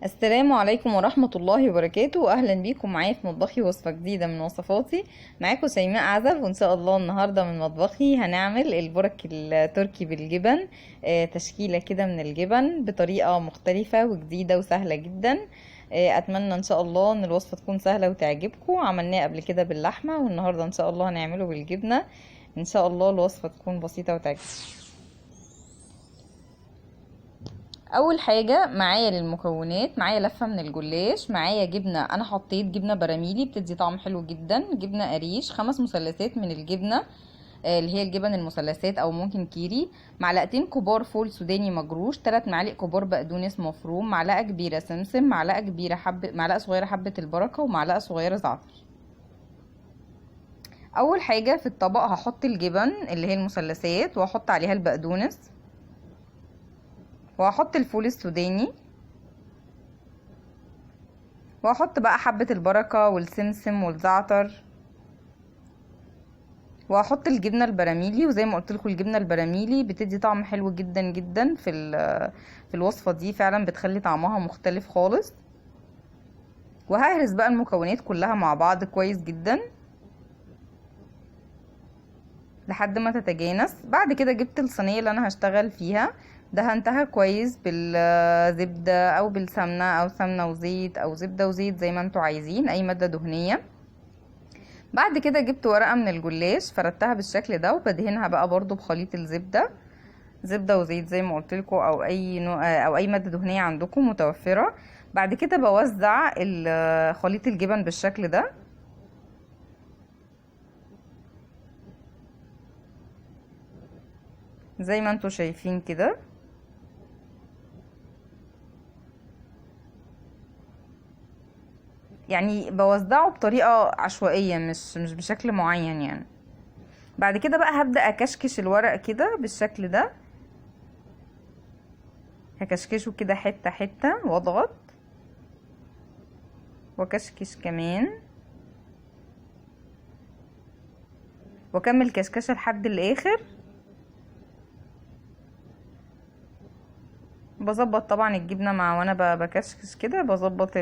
السلام عليكم ورحمة الله وبركاته. أهلا بيكم معايا في مطبخي وصفة جديدة من وصفاتي. معاكم شيماء عزب، وإن شاء الله النهاردة من مطبخي هنعمل البرك التركي بالجبن. تشكيلة كده من الجبن بطريقة مختلفة وجديدة وسهلة جدا. أتمنى إن شاء الله إن الوصفة تكون سهلة وتعجبكم. عملناه قبل كده باللحمة، والنهاردة إن شاء الله هنعمله بالجبنة. إن شاء الله الوصفة تكون بسيطة وتعجبكم. اول حاجه معايا للمكونات، معايا لفه من الجلاش، معايا جبنه، انا حطيت جبنه براميلي بتدي طعم حلو جدا، جبنه قريش، 5 مثلثات من الجبنه، اللي هي الجبن المثلثات او ممكن كيري، معلقتين كبار فول سوداني مجروش، 3 معالق كبار بقدونس مفروم، معلقه كبيره سمسم، معلقه صغيره حبه البركه، ومعلقه صغيره زعتر. اول حاجه في الطبق هحط الجبن اللي هي المثلثات، وهحط عليها البقدونس، وهحط الفول السوداني، واحط بقى حبة البركة والسمسم والزعتر، واحط الجبنة البراميلي. وزي ما قلت لكم الجبنة البراميلي بتدي طعم حلو جدا جدا في الوصفة دي، فعلا بتخلي طعمها مختلف خالص. وههرس بقى المكونات كلها مع بعض كويس جدا لحد ما تتجانس. بعد كده جبت الصينية اللي انا هشتغل فيها، دهنتها كويس بالزبدة او بالسمنة او سمنة وزيت او زبدة وزيت زي ما انتوا عايزين، اي مادة دهنية. بعد كده جبت ورقة من الجلاش فردتها بالشكل ده، وبدهنها بقى برضو بخليط الزبدة، زبدة وزيت زي ما قلت لكم، او اي نوع او اي مادة دهنية عندكم متوفرة. بعد كده بوزع خليط الجبن بالشكل ده، زي ما انتوا شايفين كده. يعني بوزعه بطريقة عشوائية، مش بشكل معين يعني. بعد كده بقى هبدأ اكشكش الورق كده بالشكل ده، هكشكشه كده حتة حتة، واضغط واكشكش كمان، واكمل كشكشة لحد الاخر. بظبط طبعا الجبنة وانا بكشكش كده، بظبط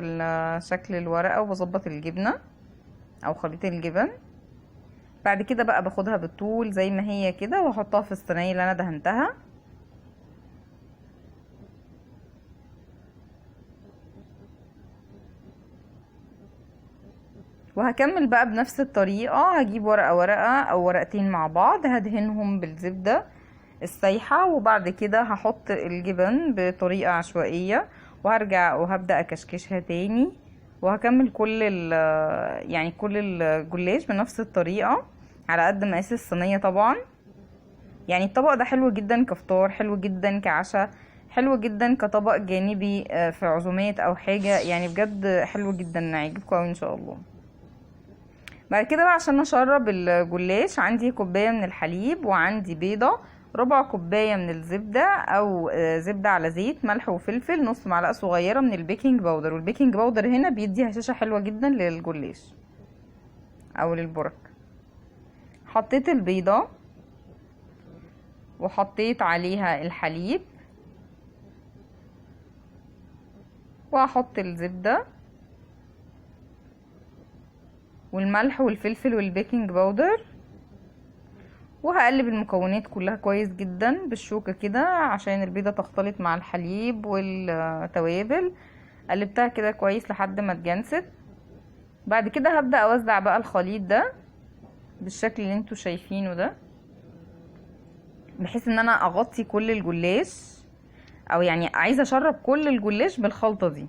شكل الورقة وبظبط الجبنة او خليط الجبن. بعد كده بقى باخدها بالطول زي ما هي كده، واحطها في الصينية اللي انا دهنتها. وهكمل بقى بنفس الطريقة، هجيب ورقة ورقة او ورقتين مع بعض، هدهنهم بالزبدة السايحة، وبعد كده هحط الجبن بطريقة عشوائية، وهرجع وهبدأ اكشكشها تاني. وهكمل يعني كل الجلاش بنفس الطريقة على قد مقاس الصينية طبعا. يعني الطبق ده حلو جدا كفطار، حلو جدا كعشاء، حلو جدا كطبق جانبي في عزومات او حاجة، يعني بجد حلو جدا، هيعجبكم اوي ان شاء الله. بعد كده بقى عشان اشرب الجلاش، عندي كوباية من الحليب، وعندي بيضة، ربع كوباية من الزبدة او زبدة على زيت، ملح وفلفل، نص معلقة صغيرة من البيكنج باودر. والبيكنج باودر هنا بيدي هشاشة حلوة جدا للجلاش او للبرك. حطيت البيضة وحطيت عليها الحليب، وهحط الزبدة والملح والفلفل والبيكنج باودر، وهقلب المكونات كلها كويس جدا بالشوكة كده عشان البيضة تختلط مع الحليب والتوابل. قلبتها كده كويس لحد ما اتجنست. بعد كده هبدأ اوزع بقى الخليط ده بالشكل اللي انتوا شايفينه ده، بحيث ان انا اغطي كل الجلاش، او يعني عايزة اشرب كل الجلاش بالخلطة دي.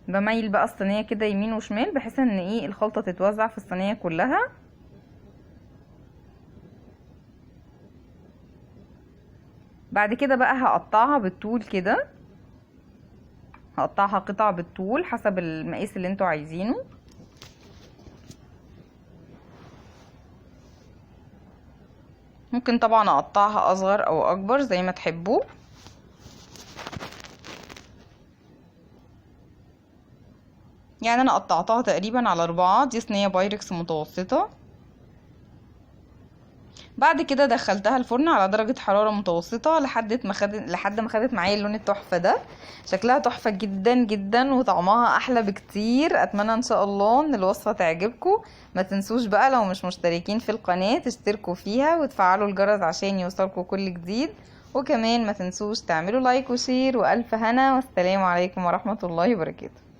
بميل بقى الصينية كده يمين وشمال، بحيث ان الخلطة تتوزع في الصينية كلها. بعد كده بقى هقطعها بالطول كده، هقطعها قطع بالطول حسب المقاس اللي انتوا عايزينه. ممكن طبعا اقطعها اصغر او اكبر زي ما تحبوا. يعني انا قطعتها تقريبا على 4، دي صينية بايركس متوسطة. بعد كده دخلتها الفرن على درجة حرارة متوسطة لحد ما خدت معايا اللون التحفة ده. شكلها تحفة جدا جدا وطعمها احلى بكتير. اتمنى ان شاء الله ان الوصفة تعجبكم. ما تنسوش بقى لو مش مشتركين في القناة تشتركوا فيها وتفعلوا الجرس عشان يوصلكوا كل جديد. وكمان ما تنسوش تعملوا لايك وشير، والف هنا والسلام عليكم ورحمة الله وبركاته.